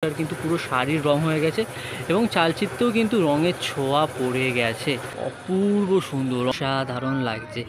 কিন্তু পুরো শাড়ির রং হয়ে গেছে এবং চালচিত্রেও কিন্তু রঙের ছোঁয়া পড়ে গেছে। অপূর্ব সুন্দর, অসাধারণ লাগছে।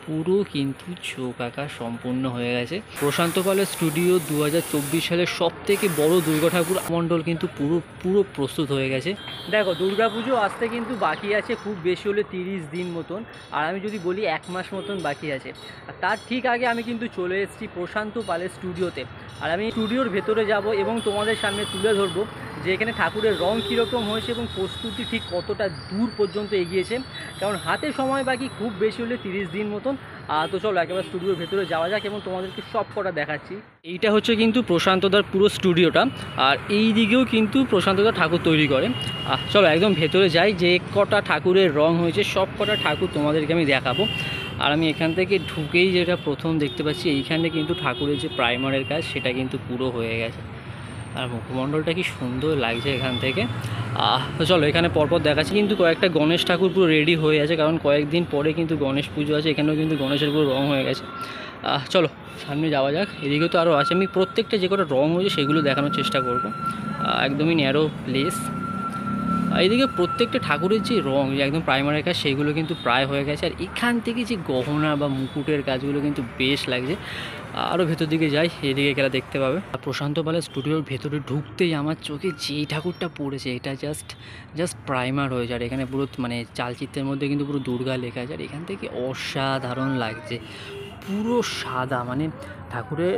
পুরো কিন্তু চোখ আঁকা সম্পূর্ণ হয়ে গেছে। প্রশান্ত পালের স্টুডিও 2024 সালের সব থেকে বড় দুর্গা ঠাকুর মণ্ডল কিন্তু পুরো পুরো প্রস্তুত হয়ে গেছে। দেখো, দুর্গাপুজো আসতে কিন্তু বাকি আছে খুব বেশি হলে 30 দিন মতন, আর আমি যদি বলি 1 মাস মতন বাকি আছে। আর তার ঠিক আগে আমি কিন্তু চলে এসেছি প্রশান্ত পালের স্টুডিওতে, আর আমি স্টুডিওর ভেতরে যাব এবং তোমাদের সামনে তুলে ধরবো যে এখানে ঠাকুরের রং কীরকম হয়েছে এবং প্রস্তুতি ঠিক কতটা দূর পর্যন্ত এগিয়েছে। কারণ হাতে সময় বাকি খুব বেশি হলে 30 দিন মতন। তো চলো একেবারে স্টুডিওর ভেতরে যাওয়া যাক এবং তোমাদেরকে সব কটা দেখাচ্ছি। এইটা হচ্ছে কিন্তু প্রশান্তদার পুরো স্টুডিওটা, আর এই দিকেও কিন্তু প্রশান্তদা ঠাকুর তৈরি করে। চলো একদম ভেতরে যাই, যে কটা ঠাকুরের রং হয়েছে সব কটা ঠাকুর তোমাদেরকে আমি দেখাবো। আর আমি এখান থেকে ঢুকেই যেটা প্রথম দেখতে পাচ্ছি, এইখানে কিন্তু ঠাকুরের যে প্রাইমারের কাজ সেটা কিন্তু পুরো হয়ে গেছে। আর মুখমণ্ডলটা কি সুন্দর লাগছে এখান থেকে। তো চলো এখানে পরপর দেখাচ্ছি। কিন্তু কয়েকটা গণেশ ঠাকুর পুরো রেডি হয়ে আছে, কারণ কয়েকদিন পরে কিন্তু গণেশ পুজো আছে। এখানেও কিন্তু গণেশের পুরো রং হয়ে গেছে। চলো সামনে যাওয়া যাক। এদিকে তো আরও আছে, আমি প্রত্যেকটা যে কটা রং হয়েছে সেগুলো দেখানোর চেষ্টা করব। একদমই ন্যারো প্লেস। এইদিকে প্রত্যেকটা ঠাকুরের যে রং, যে একদম প্রাইমারের কাজ, সেইগুলো কিন্তু প্রায় হয়ে গেছে। আর এখান থেকে যে গহনা বা মুকুটের কাজগুলো কিন্তু বেশ লাগছে। আরও ভেতর দিকে যাই, এদিকে গেলে দেখতে পাবে। প্রশান্ত পালের স্টুডিওর ভেতরে ঢুকতেই আমার চোখে যেই ঠাকুরটা পড়েছে, এটা জাস্ট প্রাইমার হয়েছে। আর এখানে পুরো মানে চালচিত্রের মধ্যে কিন্তু পুরো দুর্গা লেখা আছে। আর এখান থেকে অসাধারণ লাগছে, পুরো সাদা। মানে ঠাকুরের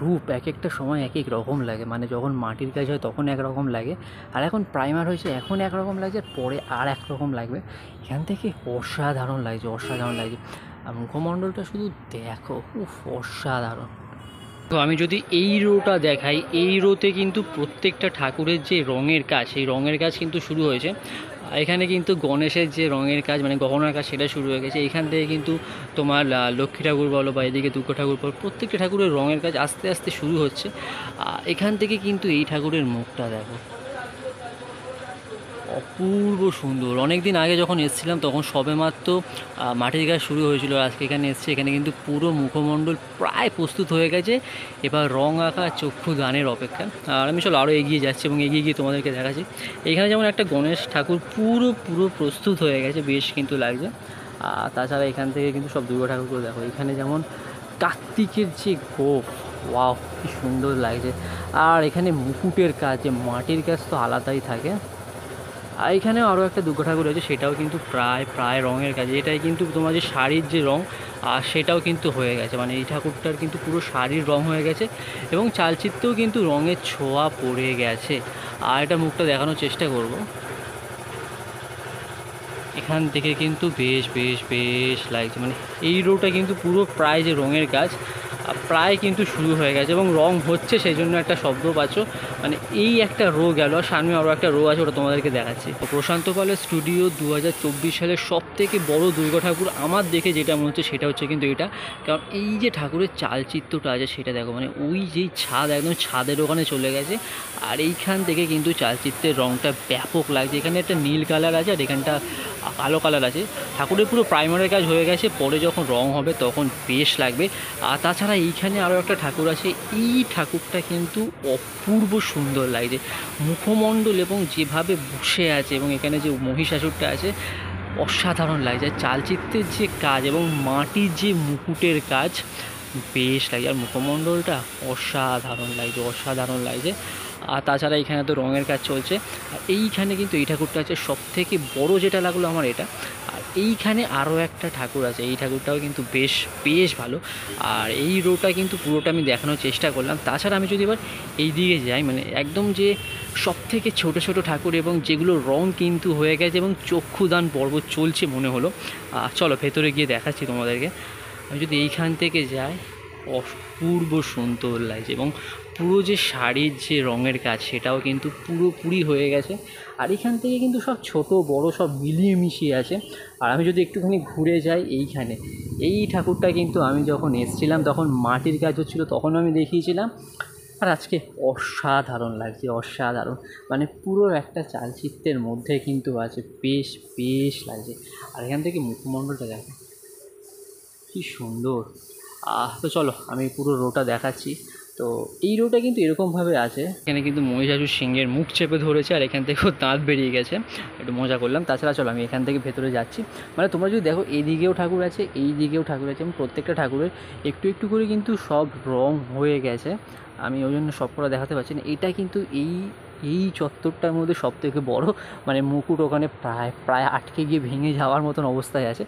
রূপ এক একটা সময় এক এক রকম লাগে। মানে যখন মাটির কাজ হয় তখন একরকম লাগে, আর এখন প্রাইমার হয়েছে এখন একরকম লাগছে, আর পরে আর একরকম লাগবে। এখান থেকে অসাধারণ লাগছে, অসাধারণ লাগছে। আর মুখমণ্ডলটা শুধু দেখো, উফ অসাধারণ। তো আমি যদি এই রোটা দেখাই, এই রোতে কিন্তু প্রত্যেকটা ঠাকুরের যে রঙের কাজ, সেই রঙের কাজ কিন্তু শুরু হয়েছে। এখানে কিন্তু গণেশের যে রঙের কাজ মানে গহনার কাজ সেটা শুরু হয়ে গেছে। এখান থেকে কিন্তু তোমার লক্ষ্মী ঠাকুর বলো বা এদিকে দুর্গা ঠাকুর বলো, প্রত্যেকটা ঠাকুরের রঙের কাজ আস্তে আস্তে শুরু হচ্ছে। এখান থেকে কিন্তু এই ঠাকুরের মুখটা দেখো, অপূর্ব সুন্দর। অনেক দিন আগে যখন এসেছিলাম তখন সবেমাত্র মাটির কাজ শুরু হয়েছিল। আজকে এখানে এসেছি, এখানে কিন্তু পুরো মুখমণ্ডল প্রায় প্রস্তুত হয়ে গেছে। এবার রং আঁকা চক্ষু দানের অপেক্ষা। আর আমি চলো আরও এগিয়ে যাচ্ছি এবং এগিয়ে গিয়ে তোমাদেরকে দেখাচ্ছি। এখানে যেমন একটা গণেশ ঠাকুর পুরো পুরো প্রস্তুত হয়ে গেছে, বেশ কিন্তু লাগছে। তাছাড়া এখান থেকে কিন্তু সব দুর্গা ঠাকুরগুলো দেখো। এখানে যেমন কার্তিকের যে গোপ, ওয়াও কি সুন্দর লাগছে। আর এখানে মুকুটের কাজ, যে মাটির কাজ তো আলাদাই থাকে। আর এখানেও আরও একটা দুর্গা ঠাকুর রয়েছে, সেটাও কিন্তু প্রায় প্রায় রঙের কাজে। এটাই কিন্তু তোমার যে শাড়ির যে রঙ, সেটাও কিন্তু হয়ে গেছে। মানে এই ঠাকুরটার কিন্তু পুরো শাড়ির রং হয়ে গেছে এবং চালচিত্রেও কিন্তু রঙের ছোঁয়া পড়ে গেছে। আর এটা মুখটা দেখানোর চেষ্টা করব। এখান থেকে কিন্তু বেশ বেশ বেশ লাগছে। মানে এই রোটা কিন্তু পুরো প্রায় যে রঙের কাজ প্রায় কিন্তু শুরু হয়ে গেছে এবং রং হচ্ছে, সেই জন্য একটা শব্দ পাচ্ছ। মানে এই একটা রো গেল, সামনে আরও একটা রো আছে, ওটা তোমাদেরকে দেখাচ্ছি। প্রশান্ত পালের স্টুডিও 2024 সালের সব থেকে বড় দুর্গা ঠাকুর আমার দেখে যেটা মনে হচ্ছে সেটা হচ্ছে কিন্তু এটা। কারণ এই যে ঠাকুরের চালচিত্রটা আছে সেটা দেখো, মানে ওই যেই ছাদ একদম ছাদের ওখানে চলে গেছে। আর এইখান থেকে কিন্তু চালচিত্রের রংটা ব্যাপক লাগছে। এখানে একটা নীল কালার আছে আর এখানটা কালো কালার আছে। ঠাকুরের পুরো প্রাইমারের কাজ হয়ে গেছে, পরে যখন রং হবে তখন বেশ লাগবে। আর তাছাড়া এইখানে আরও একটা ঠাকুর আছে, এই ঠাকুরটা কিন্তু অপূর্ব সুন্দর লাগছে। মুখমণ্ডল এবং যেভাবে বসে আছে এবং এখানে যে মহিষাসুরটা আছে, অসাধারণ লাগছে। চালচিত্রের যে কাজ এবং মাটির যে মুকুটের কাজ বেশ লাগছে। আর মুখমণ্ডলটা অসাধারণ লাগছে, অসাধারণ লাগছে। আর তাছাড়া এখানে তো রঙের কাজ চলছে। আর এইখানে কিন্তু এই ঠাকুরটা আছে সব থেকে বড়ো, যেটা লাগলো আমার এটা। আর এইখানে আরও একটা ঠাকুর আছে, এই ঠাকুরটাও কিন্তু বেশ বেশ ভালো। আর এই রোটা কিন্তু পুরোটা আমি দেখানোর চেষ্টা করলাম। তাছাড়া আমি যদি এবার এই দিকে যাই, মানে একদম যে সব থেকে ছোটো ছোটো ঠাকুর এবং যেগুলো রং কিন্তু হয়ে গেছে এবং চক্ষুদান পর্ব চলছে মনে হলো। চলো ভেতরে গিয়ে দেখাচ্ছি তোমাদেরকে। আমি যদি এইখান থেকে যাই, অপূর্ব সুন্দর লাগছে এবং পুরো যে শাড়ির যে রঙের কাজ সেটাও কিন্তু পুরোপুরি হয়ে গেছে। আর এখান থেকে কিন্তু সব ছোট বড় সব মিলিয়ে মিশিয়ে আছে। আর আমি যদি একটুখানি ঘুরে যাই, এইখানে এই ঠাকুরটা কিন্তু আমি যখন এসেছিলাম তখন মাটির কাজ হচ্ছিলো, তখন আমি দেখিয়েছিলাম। আর আজকে অসাধারণ লাগছে, অসাধারণ। মানে পুরো একটা চালচিত্রের মধ্যে কিন্তু আছে, বেশ বেশ লাগছে। আর এখান থেকে মুখমণ্ডলটা দেখো কি সুন্দর। তো চলো আমি পুরো রোটা দেখাচ্ছি। তো এই রোটা কিন্তু এরকমভাবে আছে, এখানে কিন্তু মহিষাসুর সিংহের মুখ চেপে ধরেছে আর এখান থেকেও দাঁত বেরিয়ে গেছে, একটু মজা করলাম। তাছাড়া চলো আমি এখান থেকে ভেতরে যাচ্ছি। মানে তোমরা যদি দেখো এই দিকেও ঠাকুর আছে, এই দিকেও ঠাকুর আছে, এবং প্রত্যেকটা ঠাকুরের একটু একটু করে কিন্তু সব রং হয়ে গেছে। আমি ওই জন্য সবকটা দেখাতে পারছি না। এটা কিন্তু এই চত্বরটার মধ্যে সবথেকে বড়, মানে মুকুট ওখানে প্রায় প্রায় আটকে গিয়ে ভেঙে যাওয়ার মতন অবস্থায় আছে।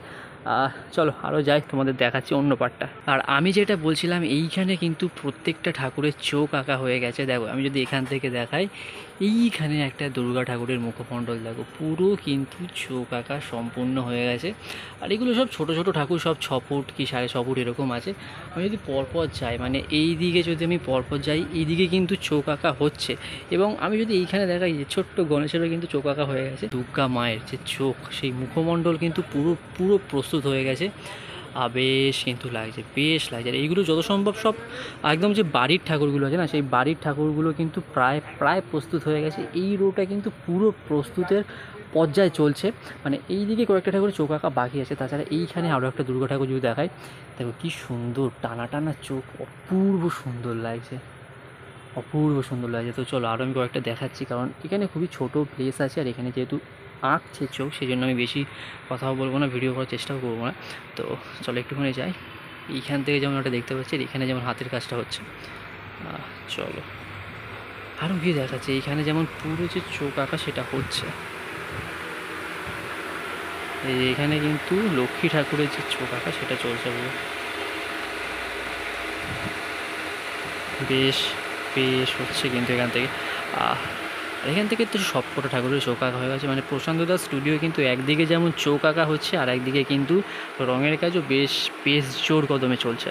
চলো আরও যাই, তোমাদের দেখাচ্ছি অন্য পার্টটা। আর আমি যেটা বলছিলাম, এইখানে কিন্তু প্রত্যেকটা ঠাকুরের চোখ আঁকা হয়ে গেছে। দেখো আমি যদি এখান থেকে দেখাই, এইখানে একটা দুর্গা ঠাকুরের মুখমণ্ডল দেখো, পুরো কিন্তু চোখ আঁকা সম্পূর্ণ হয়ে গেছে। আর এগুলো সব ছোট ছোট ঠাকুর, সব 6 ফুট কি 6.5 ফুট এরকম আছে। আমি যদি পরপর যাই, মানে এই দিকে যদি আমি পরপর যাই, এই দিকে কিন্তু চোখ আঁকা হচ্ছে। এবং আমি যদি এইখানে দেখাই যে ছোট্ট গণেশেরও কিন্তু চোখ আঁকা হয়ে গেছে। দুর্গা মায়ের যে চোখ, সেই মুখমণ্ডল কিন্তু পুরো পুরো প্রস্তুত হয়ে গেছে। বেশ কিন্তু লাগছে, বেশ লাগছে। আর এইগুলো যত সম্ভব সব একদম যে বাড়ির ঠাকুরগুলো আছে না, সেই বাড়ির ঠাকুরগুলো কিন্তু প্রায় প্রায় প্রস্তুত হয়ে গেছে। এই রোটা কিন্তু পুরো প্রস্তুতের পর্যায়ে চলছে। মানে এই দিকে কয়েকটা ঠাকুরের চোখ আঁকা বাকি আছে। তাছাড়া এইখানে আরও একটা দুর্গা ঠাকুর যদি দেখায়, দেখো কী সুন্দর টানা টানা চোখ, অপূর্ব সুন্দর লাগছে, অপূর্ব সুন্দর লাগছে। তো চলো আরও আমি কয়েকটা দেখাচ্ছি, কারণ এখানে খুবই ছোট প্লেস আছে। আর এখানে যেহেতু আঁকছে চোখ, সেই জন্য আমি বেশি কথাও বলবো না, ভিডিও করার চেষ্টাও করবো না। তো চলো একটুখানি যাই। এইখান থেকে যেমন ওটা দেখতে পাচ্ছি, আর এখানে যেমন হাতের কাজটা হচ্ছে। চলো আরও গিয়ে দেখাচ্ছে, এইখানে যেমন পুরো যে চোখ আঁকা সেটা হচ্ছে। এখানে কিন্তু লক্ষ্মী ঠাকুরের যে চোখ আঁকা সেটা চলছে পুরো। বেশ বেশ হচ্ছে কিন্তু এখান থেকে। এখান থেকে তো সব কটা ঠাকুরের চোখ আঁকা হয়ে গেছে। মানে প্রশান্ত দাস স্টুডিও কিন্তু একদিকে যেমন চোখ আঁকা হচ্ছে, আর একদিকে কিন্তু রঙের কাজও বেশ বেশ জোর কদমে চলছে।